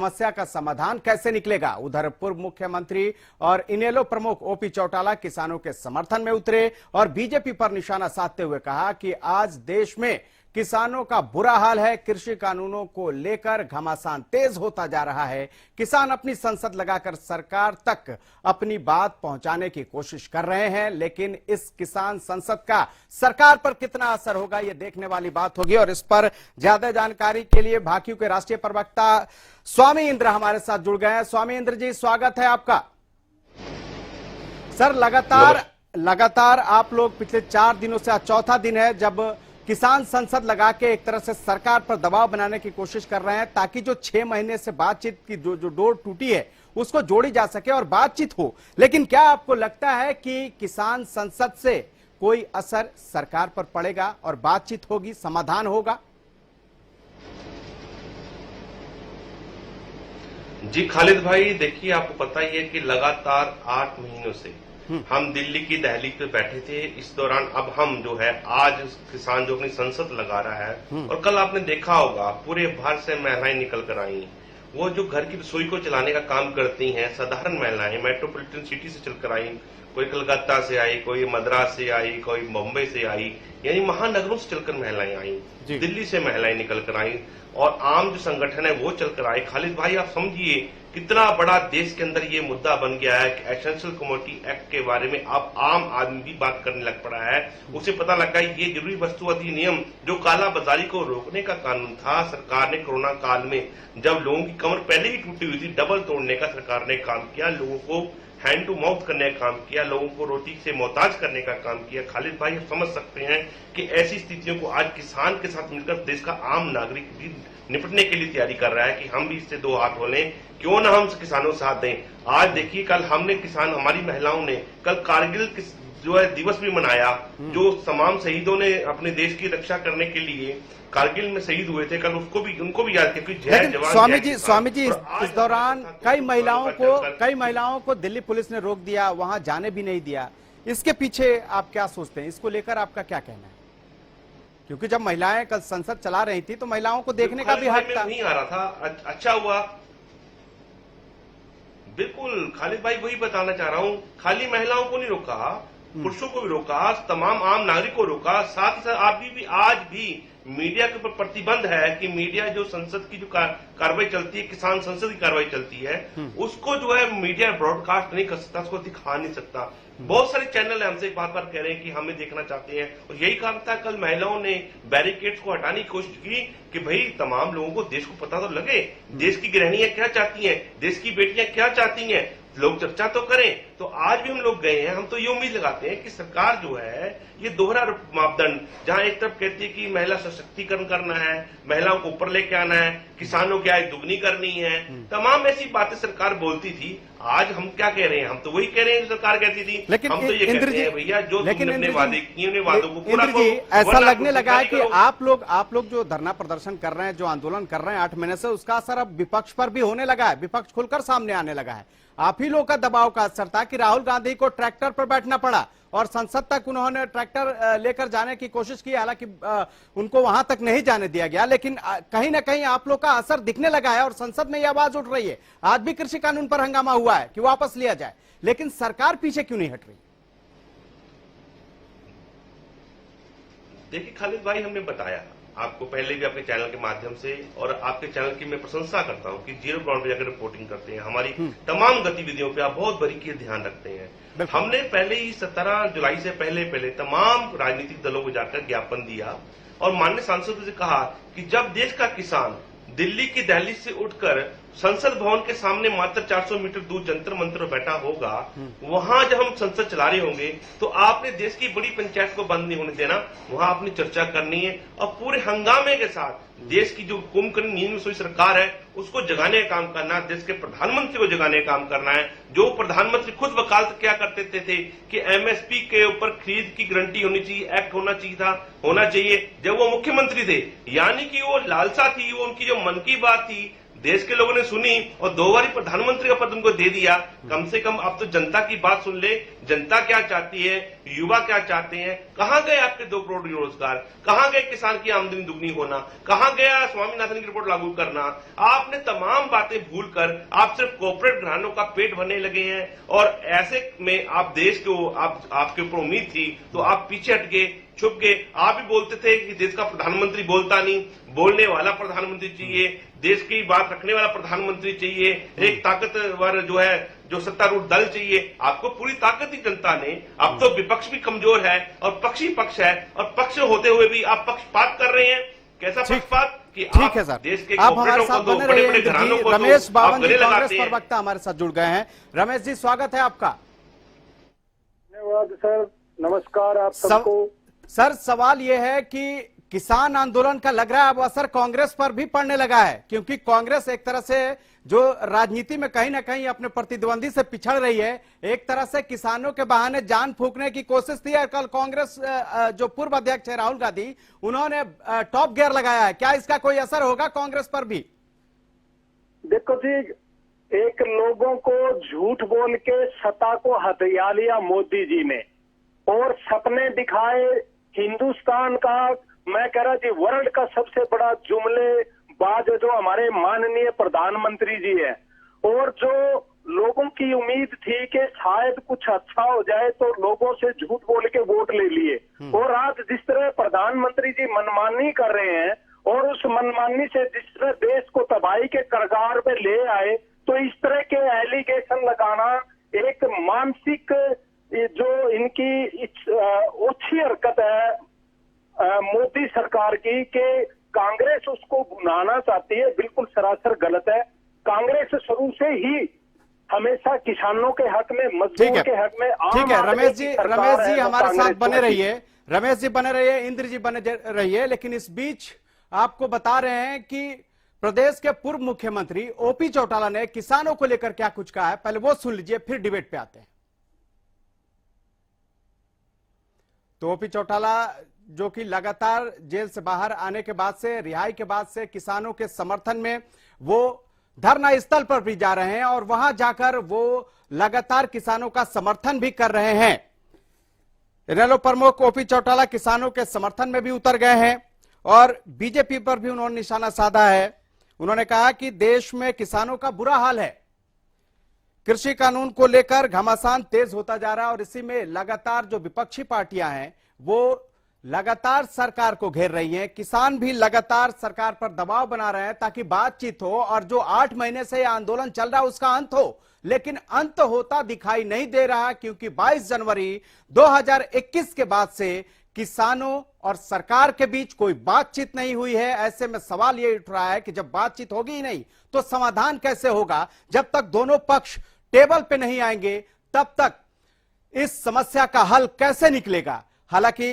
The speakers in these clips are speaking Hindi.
समस्या का समाधान कैसे निकलेगा। उधर पूर्व मुख्यमंत्री और इनेलो प्रमुख ओपी चौटाला किसानों के समर्थन में उतरे और बीजेपी पर निशाना साधते हुए कहा कि आज देश में किसानों का बुरा हाल है। कृषि कानूनों को लेकर घमासान तेज होता जा रहा है। किसान अपनी संसद लगाकर सरकार तक अपनी बात पहुंचाने की कोशिश कर रहे हैं, लेकिन इस किसान संसद का सरकार पर कितना असर होगा ये देखने वाली बात होगी। और इस पर ज्यादा जानकारी के लिए भाकियू के राष्ट्रीय प्रवक्ता स्वामी इंद्र हमारे साथ जुड़ गए हैं। स्वामी इंद्र जी, स्वागत है आपका। सर, लगातार आप लोग पिछले 4 दिनों से आज चौथा दिन है जब किसान संसद लगा के एक तरह से सरकार पर दबाव बनाने की कोशिश कर रहे हैं ताकि जो 6 महीने से बातचीत की जो डोर टूटी है उसको जोड़ी जा सके और बातचीत हो। लेकिन क्या आपको लगता है कि किसान संसद से कोई असर सरकार पर पड़ेगा और बातचीत होगी, समाधान होगा? जी खालिद भाई, देखिए आपको पता ही है कि लगातार 8 महीनों से हम दिल्ली की दहलीज पे बैठे थे। इस दौरान अब हम जो है आज किसान जो अपनी संसद लगा रहा है और कल आपने देखा होगा पूरे भारत से महिलाएं निकल कर आई। वो जो घर की रसोई को चलाने का काम करती हैं, साधारण महिलाएं मेट्रोपॉलिटन सिटी से चलकर आई, कोई कलकत्ता से आई, कोई मद्रास से आई, कोई मुंबई से आई, यानी महानगरों से चलकर महिलाएं आई, दिल्ली से महिलाएं निकल कर आई और आम जो संगठन है वो चलकर आए। खालिद भाई, आप समझिए कितना बड़ा देश के अंदर ये मुद्दा बन गया है कि एसेंशियल कमोडिटी एक्ट के बारे में अब आम आदमी भी बात करने लग पड़ा है। उसे पता लगा ये जरूरी वस्तु अधिनियम जो काला बाजारी को रोकने का कानून था, सरकार ने कोरोना काल में जब लोगों की कमर पहले ही टूटी हुई थी, डबल तोड़ने का सरकार ने काम किया, लोगों को हैंड टू माउथ करने का काम किया, लोगों को रोटी से मोहताज करने का काम किया। खालिद भाई, आप समझ सकते हैं कि ऐसी स्थितियों को आज किसान के साथ मिलकर देश का आम नागरिक भी निपटने के लिए तैयारी कर रहा है कि हम भी इससे 2 हाथ हो लें, क्यों ना हम किसानों को साथ दें। आज देखिए, कल हमने हमारी महिलाओं ने कल कारगिल जो है दिवस भी मनाया, जो तमाम शहीदों ने अपने देश की रक्षा करने के लिए कारगिल में शहीद हुए थे, कल उनको भी याद किया। लेकिन स्वामी जी इस दौरान कई महिलाओं को दिल्ली पुलिस ने रोक दिया, वहां जाने भी नहीं दिया। इसके पीछे आप क्या सोचते हैं? इसको लेकर आपका क्या कहना है? क्योंकि जब महिलाएं कल संसद चला रही थी तो महिलाओं को देखने का भी हक था। नहीं आ रहा था, अच्छा हुआ। बिल्कुल खालिद भाई, वही बताना चाह रहा हूं, खाली महिलाओं को नहीं रोका, पुरुषों को भी रोका, तमाम आम नागरिक को रोका। साथ ही साथ आज भी मीडिया के ऊपर प्रतिबंध है कि मीडिया जो संसद की जो कार्रवाई चलती है, किसान संसद की कार्रवाई चलती है, उसको जो है मीडिया ब्रॉडकास्ट नहीं कर सकता, उसको दिखा नहीं सकता। बहुत सारे चैनल हमसे बार बार कह रहे हैं कि हमें देखना चाहते हैं और यही कारण था कल महिलाओं ने बैरिकेड्स को हटाने की कोशिश की कि भाई तमाम लोगों को देश को पता तो लगे, देश की गृहिणियां क्या चाहती हैं, देश की बेटियां क्या चाहती हैं, लोग चर्चा तो करें। तो आज भी हम लोग गए हैं, हम तो ये उम्मीद लगाते हैं कि सरकार जो है ये दोहरा मापदंड, जहां एक तरफ कहती है कि महिला सशक्तिकरण करना है, महिलाओं को ऊपर लेके आना है, किसानों की आय दुगनी करनी है, तमाम ऐसी बातें सरकार बोलती थी। आज हम क्या कह रहे हैं? हम तो वही कह रहे हैं जो सरकार कहती थी। लेकिन हम तो ये कहते हैं भैया जो तुमने अपने वादे किए उन्हें वादों को पूरा करो। ऐसा लगने लगा है कि आप लोग जो धरना प्रदर्शन कर रहे हैं, जो आंदोलन कर रहे हैं 8 महीने से, उसका असर अब विपक्ष पर भी होने लगा है। विपक्ष खुलकर सामने आने लगा है। आप ही लोग का दबाव का असर था कि राहुल गांधी को ट्रैक्टर पर बैठना पड़ा और संसद तक उन्होंने ट्रैक्टर लेकर जाने की कोशिश की, हालांकि उनको वहां तक नहीं जाने दिया गया। लेकिन कहीं ना कहीं आप लोग का असर दिखने लगा है और संसद में यह आवाज उठ रही है। आज भी कृषि कानून पर हंगामा हुआ है कि वापस लिया जाए, लेकिन सरकार पीछे क्यों नहीं हट रही? देखिए खालिद भाई, हमने बताया आपको पहले भी अपने चैनल के माध्यम से, और आपके चैनल की मैं प्रशंसा करता हूं कि जीरो ग्राउंड पे जाकर रिपोर्टिंग करते हैं, हमारी तमाम गतिविधियों पे आप बहुत बारीकी से ध्यान रखते हैं। हमने पहले ही 17 जुलाई से पहले तमाम राजनीतिक दलों को जाकर ज्ञापन दिया और माननीय सांसदों से कहा कि जब देश का किसान दिल्ली की दहलीज से उठकर संसद भवन के सामने मात्र 400 मीटर दूर जंतर मंतर बैठा होगा, वहां जब हम संसद चला रहे होंगे तो आपने देश की बड़ी पंचायत को बंद नहीं होने देना, वहां आपने चर्चा करनी है और पूरे हंगामे के साथ देश की जो कुंभकर्ण नींद में सोई सरकार है उसको जगाने का काम करना है, देश के प्रधानमंत्री को जगाने का काम करना है। जो प्रधानमंत्री खुद वकालत क्या करते थे कि एमएसपी के ऊपर खरीद की गारंटी होनी चाहिए, एक्ट होना चाहिए जब वो मुख्यमंत्री थे, यानी कि वो लालसा थी, वो उनकी जो मन की बात थी, देश के लोगों ने सुनी और 2 बार प्रधानमंत्री का पद उनको दे दिया। कम से कम अब तो जनता की बात सुन ले, जनता क्या चाहती है, युवा क्या चाहते हैं। कहां गए आपके 2 करोड़ रोजगार, कहां गए किसान की आमदनी दुगनी होना, कहां गया स्वामीनाथन की रिपोर्ट लागू करना। आपने तमाम बातें भूलकर आप सिर्फ कॉर्पोरेट घरानों का पेट भरने लगे हैं और ऐसे में आप देश को आपके ऊपर उम्मीद थी तो आप पीछे हट गए, छुप गए। आप भी बोलते थे कि देश का प्रधानमंत्री बोलता नहीं, बोलने वाला प्रधानमंत्री चाहिए, देश की बात रखने वाला प्रधानमंत्री चाहिए, एक ताकतवर जो सत्तारूढ़ दल चाहिए। आपको पूरी ताकत दी जनता ने। अब तो विपक्ष भी कमजोर है और पक्षी पक्ष है, और पक्ष होते हुए भी आप पक्षपात कर रहे हैं। कैसा पक्षपात कि ठीक है सर, देश के आप हमारे साथ बने रहिए। रमेश बावन जी कांग्रेस प्रवक्ता हमारे साथ जुड़ गए हैं। रमेश जी, स्वागत है आपका। धन्यवाद सर, नमस्कार आप सबको। सर, सवाल यह है कि किसान आंदोलन का लग रहा है अब असर कांग्रेस पर भी पड़ने लगा है, क्योंकि कांग्रेस एक तरह से जो राजनीति में कहीं ना कहीं अपने प्रतिद्वंदी से पिछड़ रही है, एक तरह से किसानों के बहाने जान फूंकने की कोशिश थी। और कल कांग्रेस जो पूर्व अध्यक्ष है राहुल गांधी, उन्होंने टॉप गियर लगाया है। क्या इसका कोई असर होगा कांग्रेस पर भी? देखो जी, एक लोगों को झूठ बोल के सत्ता को हथिया लिया मोदी जी ने और सपने दिखाए हिंदुस्तान का, मैं कह रहा जी वर्ल्ड का सबसे बड़ा जुमलेबाज जो हमारे माननीय प्रधानमंत्री जी है। और जो लोगों की उम्मीद थी कि शायद कुछ अच्छा हो जाए तो लोगों से झूठ बोल के वोट ले लिए। और आज जिस तरह प्रधानमंत्री जी मनमानी कर रहे हैं और उस मनमानी से जिस तरह देश को तबाही के कगार पे ले आए, तो इस तरह के एलिगेशन लगाना एक मानसिक जो इनकी ओछी हरकत है मोदी सरकार की कि कांग्रेस उसको भुनाना चाहती है, बिल्कुल सरासर गलत है। कांग्रेस शुरू से ही हमेशा किसानों के हक में, मजदूर के हक में। ठीक है रमेश जी हमारे साथ बने रहिए। रमेश जी बने रहिए, इंद्र जी बने रहिए। लेकिन इस बीच आपको बता रहे हैं कि प्रदेश के पूर्व मुख्यमंत्री ओपी चौटाला ने किसानों को लेकर क्या कुछ कहा है, पहले वो सुन लीजिए, फिर डिबेट पे आते हैं। तो ओपी चौटाला जो कि लगातार जेल से बाहर आने के बाद से, रिहाई के बाद से किसानों के समर्थन में वो धरना स्थल पर भी जा रहे हैं और वहां जाकर वो लगातार किसानों का समर्थन भी कर रहे हैं। इनेलो प्रमुख ओपी चौटाला किसानों के समर्थन में भी उतर गए हैं और बीजेपी पर भी उन्होंने निशाना साधा है। उन्होंने कहा कि देश में किसानों का बुरा हाल है, कृषि कानून को लेकर घमासान तेज होता जा रहा है और इसी में लगातार जो विपक्षी पार्टियां हैं वो लगातार सरकार को घेर रही हैं। किसान भी लगातार सरकार पर दबाव बना रहे हैं ताकि बातचीत हो और जो 8 महीने से यह आंदोलन चल रहा है उसका अंत हो। लेकिन अंत होता दिखाई नहीं दे रहा, क्योंकि 22 जनवरी 2021 के बाद से किसानों और सरकार के बीच कोई बातचीत नहीं हुई है। ऐसे में सवाल यह उठ रहा है कि जब बातचीत होगी ही नहीं तो समाधान कैसे होगा? जब तक दोनों पक्ष टेबल पे नहीं आएंगे तब तक इस समस्या का हल कैसे निकलेगा? हालांकि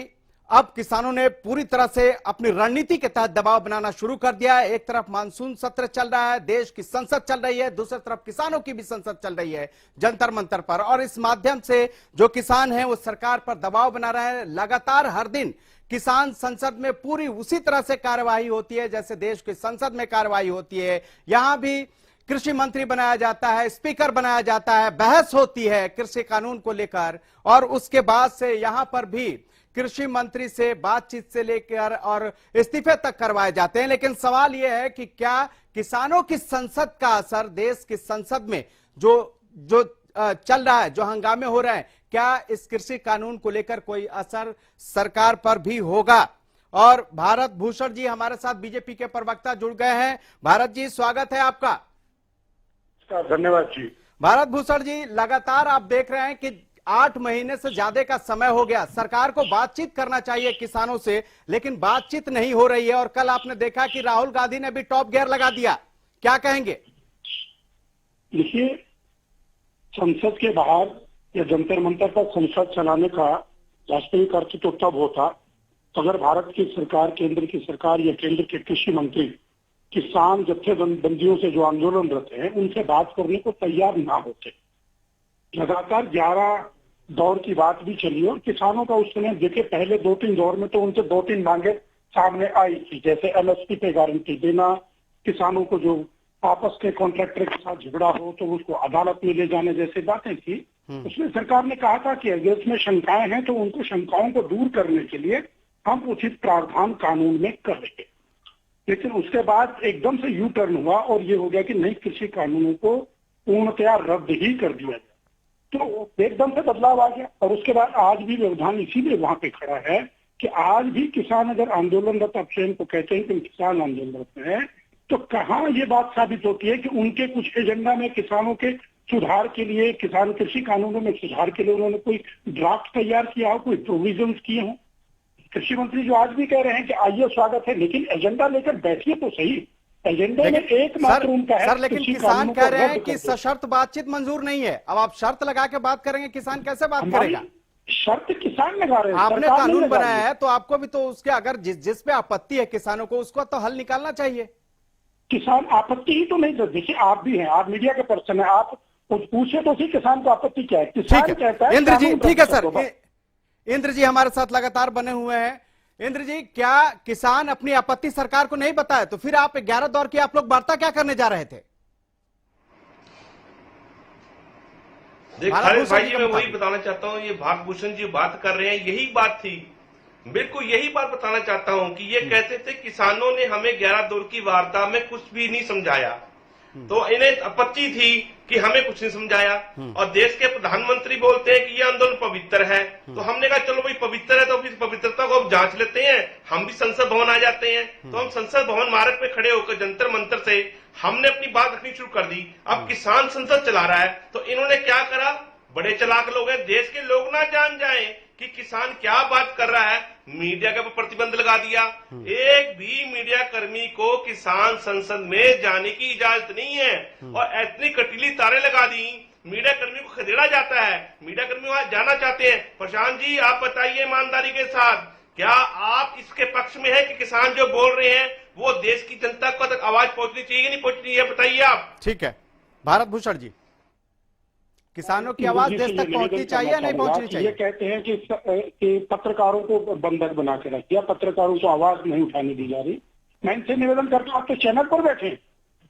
अब किसानों ने पूरी तरह से अपनी रणनीति के तहत दबाव बनाना शुरू कर दिया है। एक तरफ मानसून सत्र चल रहा है, देश की संसद चल रही है, दूसरी तरफ किसानों की भी संसद चल रही है जंतर मंतर पर, और इस माध्यम से जो किसान हैं वो सरकार पर दबाव बना रहे हैं। लगातार हर दिन किसान संसद में पूरी उसी तरह से कार्यवाही होती है जैसे देश की संसद में कार्यवाही होती है। यहां भी कृषि मंत्री बनाया जाता है, स्पीकर बनाया जाता है, बहस होती है कृषि कानून को लेकर, और उसके बाद से यहां पर भी कृषि मंत्री से बातचीत से लेकर और इस्तीफे तक करवाए जाते हैं। लेकिन सवाल यह है कि क्या किसानों की संसद का असर देश की संसद में जो चल रहा है, जो हंगामे हो रहे हैं, क्या इस कृषि कानून को लेकर कोई असर सरकार पर भी होगा? और भारत भूषण जी हमारे साथ बीजेपी के प्रवक्ता जुड़ गए हैं। भारत जी, स्वागत है आपका। धन्यवाद जी। भारत भूषण जी, लगातार आप देख रहे हैं कि 8 महीने से ज्यादा का समय हो गया, सरकार को बातचीत करना चाहिए किसानों से, लेकिन बातचीत नहीं हो रही है। और कल आपने देखा कि राहुल गांधी ने भी टॉप गियर लगा दिया, क्या कहेंगे? देखिए, संसद के बाहर या जंतर मंतर पर संसद चलाने का वास्तविक अर्थ तो तब होता अगर भारत की सरकार, केंद्र की सरकार या केंद्र के कृषि मंत्री किसान जत्थेबंदियों से जो आंदोलनरत हैं उनसे बात करने को तैयार ना होते। लगातार 11 दौर की बात भी चली और किसानों का उस समय देखे पहले 2-3 दौर में तो उनसे 2-3 मांगे सामने आई थी, जैसे एमएसपी पे गारंटी देना, किसानों को जो आपस के कॉन्ट्रैक्टर के साथ झगड़ा हो तो उसको अदालत में ले जाने जैसी बातें थी। उसमें सरकार ने कहा था कि अगर इसमें शंकाएं हैं तो उनको शंकाओं को दूर करने के लिए हम उचित प्रावधान कानून में कर देंगे। लेकिन उसके बाद एकदम से यू टर्न हुआ और ये हो गया कि नई कृषि कानूनों को पूर्णतया रद्द ही कर दिया गया। तो एकदम से बदलाव आ गया और उसके बाद आज भी व्यवधान इसीलिए वहां पे खड़ा है कि आज भी किसान अगर आंदोलनरत, आप स्वयं को कहते हैं कि किसान आंदोलनरत है, तो कहाँ ये बात साबित होती है कि उनके कुछ एजेंडा में किसानों के सुधार के लिए, किसान कृषि कानूनों में सुधार के लिए उन्होंने कोई ड्राफ्ट तैयार किया हो, कोई प्रोविजंस किए हों। कृषि मंत्री जो आज भी कह रहे हैं कि आइए स्वागत है, लेकिन एजेंडा लेकर बैठिए तो सही। एजेंडे में एकमात्र उनका है। सर, लेकिन किसान कह रहे हैं कि सशर्त बातचीत मंजूर नहीं है। अब आप शर्त लगा के बात करेंगे, किसान कैसे बात करेगा? शर्त किसान लगा रहे हैं, आपने कानून बनाया है तो आपको भी तो उसके अगर जिस पे आपत्ति है किसानों को, उसको तो हल निकालना चाहिए। किसान आपत्ति ही तो नहीं दे। देखिए आप भी हैं, आप मीडिया के पर्सन है, आप पूछे तो सही किसान को आपत्ति क्या है। किसान कहता है इंद्र जी, ठीक है सर, इंद्र जी हमारे साथ लगातार बने हुए हैं। इंद्र जी, क्या किसान अपनी आपत्ति सरकार को नहीं बताए तो फिर आप 11 दौर की आप लोग वार्ता क्या करने जा रहे थे? खालिद भाई जी, मैं वही बताना चाहता हूँ, ये भारत भूषण जी बात कर रहे हैं, यही बात थी, बिल्कुल यही बात बताना चाहता हूँ कि ये कहते थे किसानों ने हमें 11 दौर की वार्ता में कुछ भी नहीं समझाया, तो इन्हें आपत्ति थी कि हमें कुछ नहीं समझाया। और देश के प्रधानमंत्री बोलते हैं कि ये आंदोलन पवित्र है, तो हमने कहा चलो भाई पवित्र है तो फिर पवित्रता को अब जांच लेते हैं। हम भी संसद भवन आ जाते हैं, तो हम संसद भवन मार्ग पे खड़े होकर जंतर मंतर से हमने अपनी बात रखनी शुरू कर दी। अब किसान संसद चला रहा है, तो इन्होंने क्या करा, बड़े चालाक लोग हैं, देश के लोग ना जान जाए कि किसान क्या बात कर रहा है, मीडिया के ऊपर प्रतिबंध लगा दिया। एक भी मीडिया कर्मी को किसान संसद में जाने की इजाजत नहीं है और इतनी कटीली तारें लगा दी, मीडिया कर्मी को खदेड़ा जाता है। मीडिया कर्मी वहां जाना चाहते हैं। प्रशांत जी, आप बताइए ईमानदारी के साथ, क्या आप इसके पक्ष में है कि किसान जो बोल रहे हैं वो देश की जनता को तक आवाज पहुंचनी चाहिए नहीं पहुंचनी है, बताइए आप। ठीक है भारत भूषण जी, किसानों की आवाज देश तक पहुंचनी चाहिए नहीं पहुंचनी चाहिए? ये कहते हैं कि पत्रकारों को बंधक बना के रख दिया, पत्रकारों को आवाज नहीं उठाने दी जा रही। मैं इनसे निवेदन करता हूँ, आप तो चैनल पर बैठे,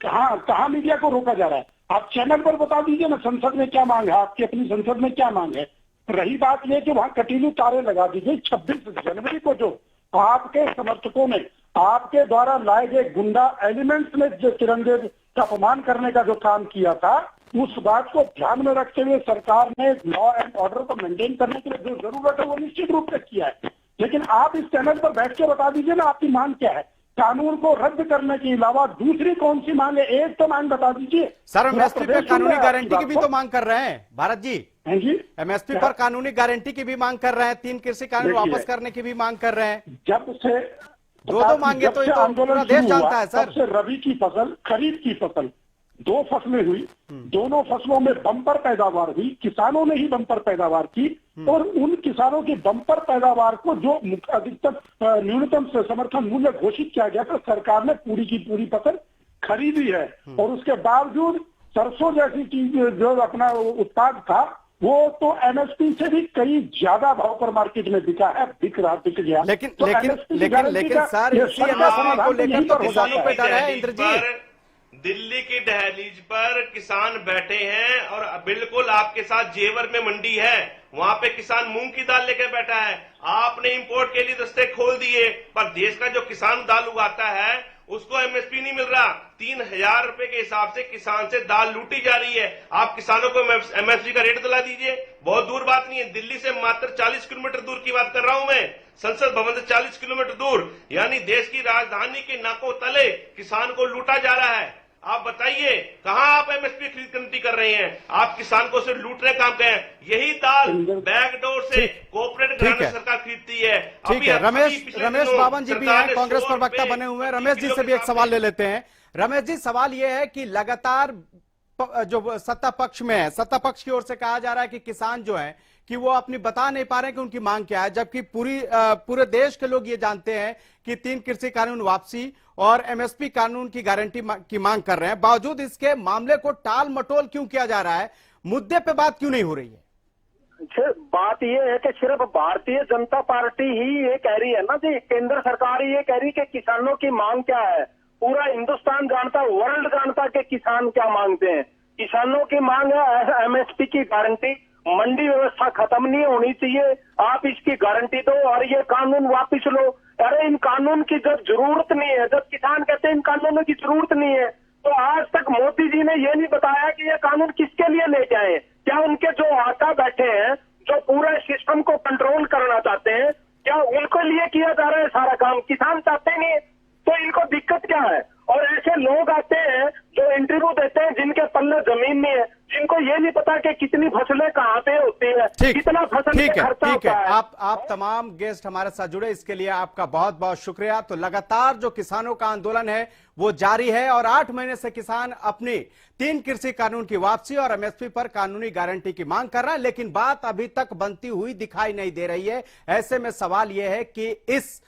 कहाँ मीडिया को रोका जा रहा है? आप चैनल पर बता दीजिए ना संसद में क्या मांग है, आपकी अपनी संसद में क्या मांग है। रही बात ये कि वहां कटीली तारे लगा दीजिए। 26 जनवरी को जो आपके समर्थकों ने, आपके द्वारा लाए गए गुंडा एलिमेंट्स ने जो तिरंगे का अपमान करने का जो काम किया था, उस बात को ध्यान में रखते हुए सरकार ने लॉ एंड ऑर्डर को मेंटेन करने के लिए जो जरूरत है वो निश्चित रूप से किया है। लेकिन आप इस चैनल पर बैठ के बता दीजिए ना आपकी मांग क्या है। कानून को रद्द करने के अलावा दूसरी कौन सी मांग है, एक तो मांग बता दीजिए। सर, एमएसपी पर कानूनी गारंटी की भी तो मांग कर रहे हैं भारत जी। जी, एमएसपी पर कानूनी गारंटी की भी मांग कर रहे हैं, 3 कृषि कानून वापस करने की भी मांग कर रहे हैं। जब से दो मांगे तो पूरा देश जानता है सर। सबसे रबी की फसल, खरीफ की फसल, 2 फसलें हुई, दोनों फसलों में बम्पर पैदावार हुई, किसानों ने ही बम्पर पैदावार की और उन किसानों की बम्पर पैदावार को जो अधिकतम न्यूनतम समर्थन मूल्य घोषित किया गया था, सरकार ने पूरी की पूरी फसल खरीदी है। और उसके बावजूद सरसों जैसी चीज जो अपना उत्पाद था वो तो एमएसपी से भी कई ज्यादा भाव पर मार्केट में बिका है, बिक गया। लेकिन सर, इसी एमएसपी को लेकर तो किसानों पे डर है इंद्र जी। दिल्ली की दहलीज पर किसान बैठे हैं और बिल्कुल आपके साथ जेवर में मंडी है, वहां पे किसान मूंग की दाल लेकर बैठा है। आपने इंपोर्ट के लिए दस्ते खोल दिए, पर देश का जो किसान दाल उगाता है उसको एमएसपी नहीं मिल रहा। 3000 रुपए के हिसाब से किसान से दाल लूटी जा रही है। आप किसानों को एमएसपी का रेट दिला दीजिए, बहुत दूर बात नहीं है। दिल्ली से मात्र 40 किलोमीटर दूर की बात कर रहा हूं मैं, संसद भवन से 40 किलोमीटर दूर, यानी देश की राजधानी के नाकों तले किसान को लूटा जा रहा है। आप बताइए कहां आप एमएसपी खरीद कमेटी कर रहे हैं? आप किसान को सिर्फ लूटने काम कर रहे हैं। यही दाल बैकडोर से कोऑपरेटिव घराने सरकार खरीदती है। ठीक है, रमेश बाबन जी भी हैं, कांग्रेस पर वक्ता बने हुए हैं। रमेश जी से भी एक सवाल ले लेते हैं। रमेश जी, सवाल यह है कि लगातार जो सत्ता पक्ष में है, सत्ता पक्ष की ओर से कहा जा रहा है कि किसान जो है कि वो अपनी बता नहीं पा रहे हैं कि उनकी मांग क्या है, जबकि पूरे देश के लोग ये जानते हैं कि 3 कृषि कानून वापसी और एमएसपी कानून की गारंटी की मांग कर रहे हैं। बावजूद इसके मामले को टाल मटोल क्यों किया जा रहा है? मुद्दे पे बात क्यों नहीं हो रही है? बात ये है कि सिर्फ भारतीय जनता पार्टी ही ये कह रही है ना जी, केंद्र सरकार ये कह रही कि किसानों की मांग क्या है, पूरा हिंदुस्तान जानता, वर्ल्ड जानता कि किसान क्या मांगते हैं। किसानों की मांग है एमएसपी की गारंटी, मंडी व्यवस्था खत्म नहीं होनी चाहिए, आप इसकी गारंटी दो और ये कानून वापस लो। अरे इन कानून की जब जरूरत नहीं है, जब किसान कहते हैं इन कानूनों की जरूरत नहीं है, तो आज तक मोदी जी ने ये नहीं बताया कि ये कानून किसके लिए लेके आए। क्या उनके जो आका बैठे हैं, जो पूरे सिस्टम को कंट्रोल करना चाहते हैं, क्या उनको लिए किया जा रहा है सारा काम? किसान चाहते नहीं, तो इनको दिक्कत क्या है? और ऐसे लोग आते हैं जो इंटरव्यू देते हैं जिनके पल्ले जमीन नहीं है, जिनको ये नहीं पता कि कितनी फसलें कहाँ पे होती है, कितना फसल पे खर्चा होता है। आप तमाम गेस्ट हमारे साथ जुड़े, इसके लिए आपका बहुत बहुत शुक्रिया। तो लगातार जो किसानों का आंदोलन है वो जारी है और 8 महीने से किसान अपनी 3 कृषि कानून की वापसी और एमएसपी पर कानूनी गारंटी की मांग कर रहा है, लेकिन बात अभी तक बनती हुई दिखाई नहीं दे रही है। ऐसे में सवाल यह है कि इस